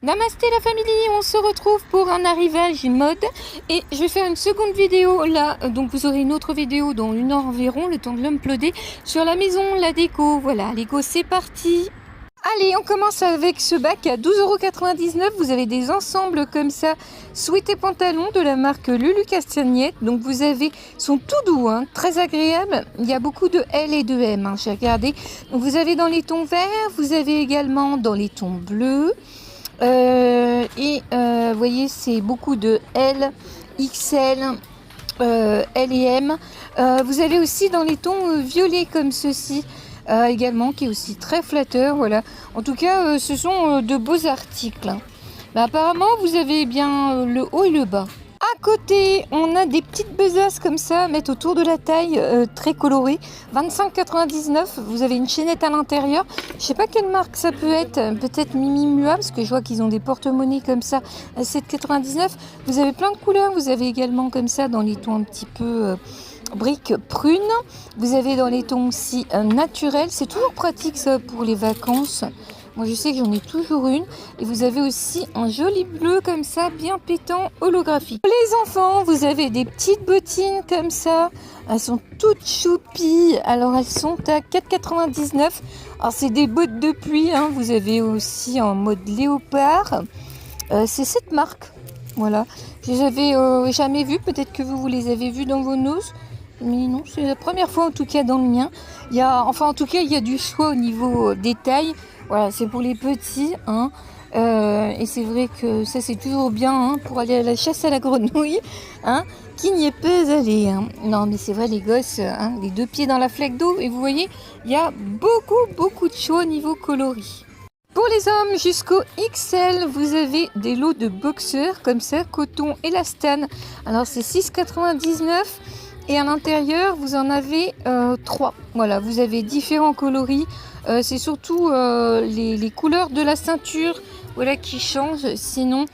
Namasté la famille, on se retrouve pour un arrivage mode et je vais faire une seconde vidéo là, donc vous aurez une autre vidéo dans 1 heure environ, le temps de l'uploader sur la maison, la déco, voilà, Lego c'est parti. Allez, on commence avec ce bac à 12,99 €, vous avez des ensembles comme ça, sweat et pantalon de la marque Lulu Castagnette, donc vous avez, sont tout doux, hein, très agréables, il y a beaucoup de L et de M, hein, j'ai regardé, donc vous avez dans les tons verts, vous avez également dans les tons bleus. Vous voyez, c'est beaucoup de L, XL, L et M. Vous avez aussi dans les tons violets comme ceci, également, qui est aussi très flatteur. Voilà. En tout cas, ce sont de beaux articles. Bah, apparemment, vous avez bien le haut et le bas. À côté, on a des petites besaces comme ça à mettre autour de la taille, très colorées. 25,99 €. Vous avez une chaînette à l'intérieur. Je sais pas quelle marque ça peut être. Peut-être Mimi Mua, parce que je vois qu'ils ont des porte-monnaies comme ça à 7,99 €. Vous avez plein de couleurs. Vous avez également comme ça dans les tons un petit peu brique prune. Vous avez dans les tons aussi naturels. C'est toujours pratique ça pour les vacances. Moi je sais que j'en ai toujours une. Et vous avez aussi un joli bleu comme ça, bien pétant, holographique. Pour les enfants, vous avez des petites bottines comme ça. Elles sont toutes choupies. Alors elles sont à 4,99 €. Alors c'est des bottes de pluie, hein. Vous avez aussi en mode léopard. C'est cette marque. Voilà. Je les avais jamais vues. Peut-être que vous les avez vues dans vos noses. Mais non, c'est la première fois en tout cas dans le mien. Il y a du choix au niveau des tailles. Voilà, c'est pour les petits, hein. Et c'est vrai que ça c'est toujours bien, hein, pour aller à la chasse à la grenouille, hein, qui n'y est pas allé, hein. Non mais c'est vrai, les gosses, hein, les 2 pieds dans la flaque d'eau, et vous voyez, il y a beaucoup de choix au niveau coloris. Pour les hommes jusqu'au XL, vous avez des lots de boxeurs comme ça, coton élastane. Alors c'est 6,99 € et à l'intérieur vous en avez 3. Voilà, vous avez différents coloris. C'est surtout les couleurs de la ceinture, voilà, qui changent. Sinon,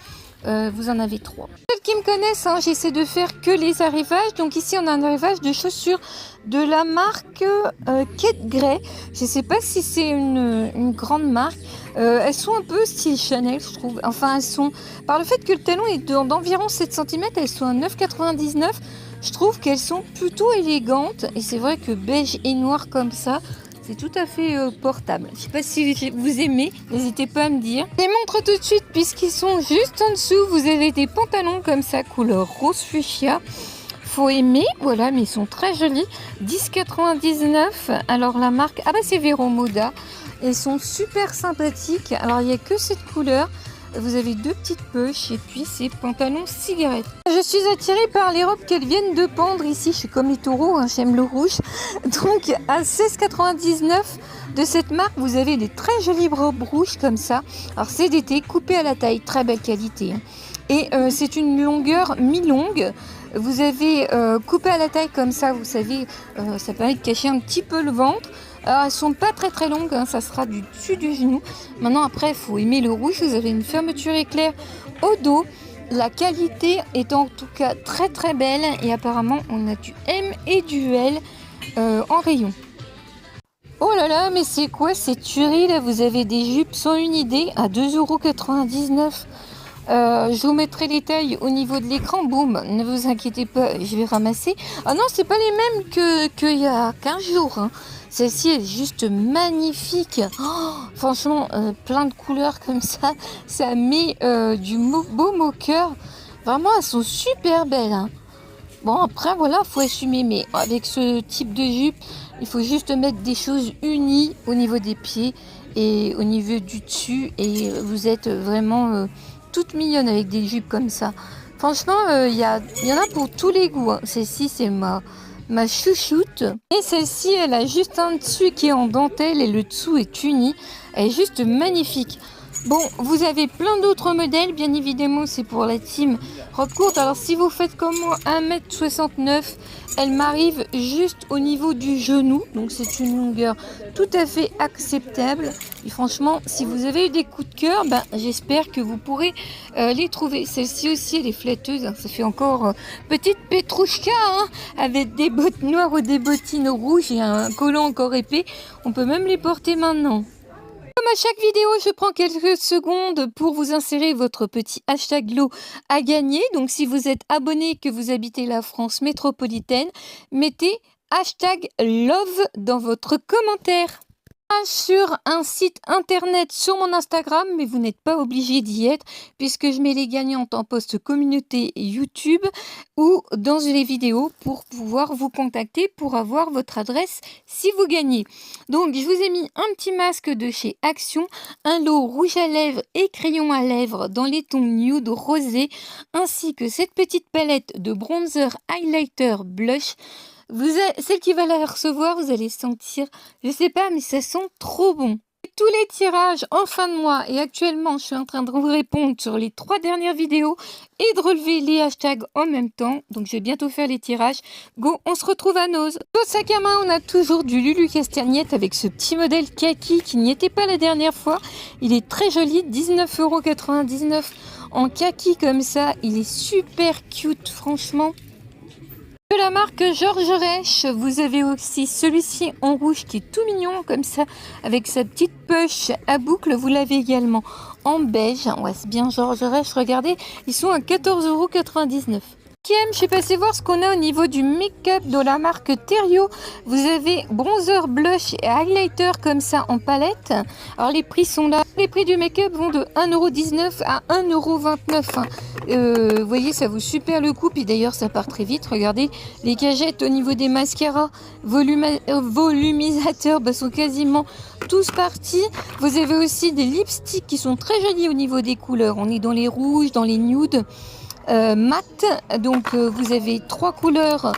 vous en avez 3. Celles qui me connaissent, hein, j'essaie de faire que les arrivages. Donc ici, on a un arrivage de chaussures de la marque Kate Grey. Je ne sais pas si c'est une grande marque. Elles sont un peu style Chanel, je trouve. Enfin, elles sont, par le fait que le talon est d'environ 7 cm, elles sont à 9,99 €. Je trouve qu'elles sont plutôt élégantes. Et c'est vrai que beige et noir comme ça, c'est tout à fait portable. Je ne sais pas si vous aimez, n'hésitez pas à me dire. Je les montre tout de suite puisqu'ils sont juste en dessous. Vous avez des pantalons comme ça, couleur rose fuchsia. Faut aimer, voilà, mais ils sont très jolis. 10,99 €. Alors la marque, ah bah c'est Vero Moda. Ils sont super sympathiques. Alors il n'y a que cette couleur. Vous avez 2 petites poches et puis ces pantalons cigarettes. Je suis attirée par les robes qu'elles viennent de pendre ici. Je suis comme les taureaux, hein, j'aime le rouge. Donc à 16,99 € de cette marque, vous avez des très jolies robes rouges comme ça. Alors c'est d'été, coupées à la taille, très belle qualité. Et c'est une longueur mi-longue. Vous avez coupé à la taille comme ça, vous savez, ça permet de cacher un petit peu le ventre. Alors elles sont pas très longues, hein, ça sera du dessus du genou. Maintenant après, il faut aimer le rouge. Vous avez une fermeture éclair au dos. La qualité est en tout cas très belle. Et apparemment, on a du M et du L en rayon. Oh là là, mais c'est quoi cette tuerie là? Vous avez des jupes sans une idée à 2,99 €. Je vous mettrai les tailles au niveau de l'écran. Boum, ne vous inquiétez pas, je vais ramasser. Ah non, c'est pas les mêmes qu'il y a 15 jours, hein. Celle-ci est juste magnifique. Oh, franchement, plein de couleurs comme ça. Ça met du beau moqueur. Vraiment, elles sont super belles, hein. Bon, après, voilà, faut assumer. Mais avec ce type de jupe, il faut juste mettre des choses unies au niveau des pieds et au niveau du dessus. Et vous êtes vraiment toute mignonne avec des jupes comme ça. Franchement, il y en a pour tous les goûts, hein. Celle-ci, c'est ma chouchoute. Et celle-ci, elle a juste un dessus qui est en dentelle et le dessous est uni. Elle est juste magnifique. Bon, vous avez plein d'autres modèles, bien évidemment, c'est pour la team robe courte. Alors si vous faites comme moi 1,69 m, elle m'arrive juste au niveau du genou. Donc c'est une longueur tout à fait acceptable. Et franchement, si vous avez eu des coups de cœur, ben, j'espère que vous pourrez les trouver. Celle-ci aussi, elle est flatteuse, hein. Ça fait encore petite Petrouchka, hein, avec des bottes noires ou des bottines rouges et un collant encore épais. On peut même les porter maintenant. Comme à chaque vidéo, je prends quelques secondes pour vous insérer votre petit hashtag lot à gagner. Donc si vous êtes abonné et que vous habitez la France métropolitaine, mettez hashtag love dans votre commentaire. Sur un site internet sur mon Instagram, mais vous n'êtes pas obligé d'y être puisque je mets les gagnantes en post communauté YouTube ou dans les vidéos pour pouvoir vous contacter pour avoir votre adresse si vous gagnez. Donc je vous ai mis un petit masque de chez Action, un lot rouge à lèvres et crayon à lèvres dans les tons nude rosé, ainsi que cette petite palette de bronzer, highlighter, blush. Celle qui va la recevoir, vous allez sentir, je sais pas, mais ça sent trop bon. Tous les tirages en fin de mois et actuellement, je suis en train de vous répondre sur les 3 dernières vidéos et de relever les hashtags en même temps. Donc, je vais bientôt faire les tirages. Go, on se retrouve à Nose. Au sac à main, on a toujours du Lulu Castagnette avec ce petit modèle kaki qui n'y était pas la dernière fois. Il est très joli, 19,99 € en kaki comme ça. Il est super cute, franchement. De la marque Georges Rech, vous avez aussi celui-ci en rouge qui est tout mignon comme ça avec sa petite poche à boucle. Vous l'avez également en beige. Ouais, c'est bien Georges Rech, regardez, ils sont à 14,99 €. Je suis passée voir ce qu'on a au niveau du make-up de la marque Terrio. Vous avez bronzer, blush et highlighter comme ça en palette. Alors les prix sont là. Les prix du make-up vont de 1,19 € à 1,29 €. Vous voyez, ça vaut super le coup. Puis d'ailleurs, ça part très vite. Regardez, les cagettes au niveau des mascaras, volumisateurs sont quasiment tous partis. Vous avez aussi des lipsticks qui sont très jolis au niveau des couleurs. On est dans les rouges, dans les nudes. Mat, donc vous avez 3 couleurs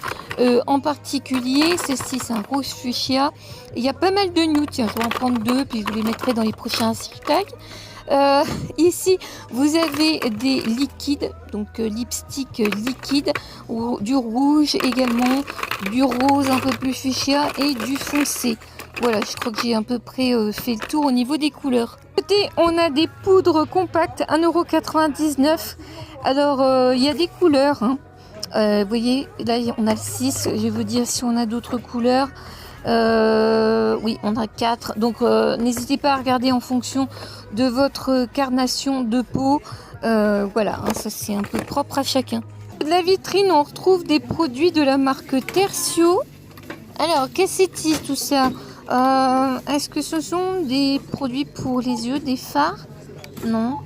en particulier. Celle-ci c'est un rose fuchsia. Il y a pas mal de nudes, tiens, je vais en prendre 2 puis je vous les mettrai dans les prochains hashtags. Ici vous avez des liquides, donc lipstick liquide, du rouge également, du rose un peu plus fuchsia et du foncé. Voilà, je crois que j'ai à peu près fait le tour au niveau des couleurs. Côté, on a des poudres compactes 1,99 €. Alors, il y a des couleurs. Hein. Vous voyez, là, on a le 6. Je vais vous dire si on a d'autres couleurs. Oui, on a 4. Donc, n'hésitez pas à regarder en fonction de votre carnation de peau. Voilà, hein, ça, c'est un peu propre à chacun. De la vitrine, on retrouve des produits de la marque Tertio. Alors, qu'est-ce que c'est tout ça? Est-ce que ce sont des produits pour les yeux, des fards? Non.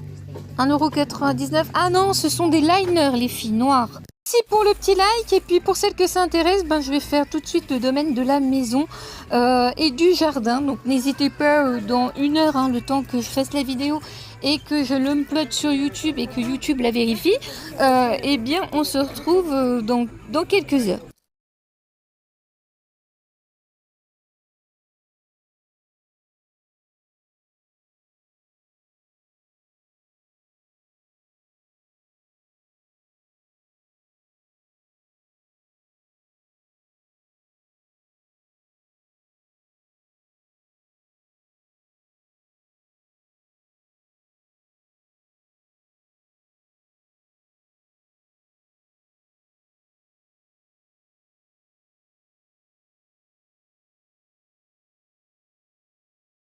1,99 €. Ah non, ce sont des liners, les filles noires. Merci pour le petit like. Et puis pour celles que ça intéresse, je vais faire tout de suite le domaine de la maison et du jardin. Donc n'hésitez pas dans 1 heure, hein, le temps que je fasse la vidéo et que je l'upload sur YouTube et que YouTube la vérifie. Eh bien, on se retrouve dans quelques heures.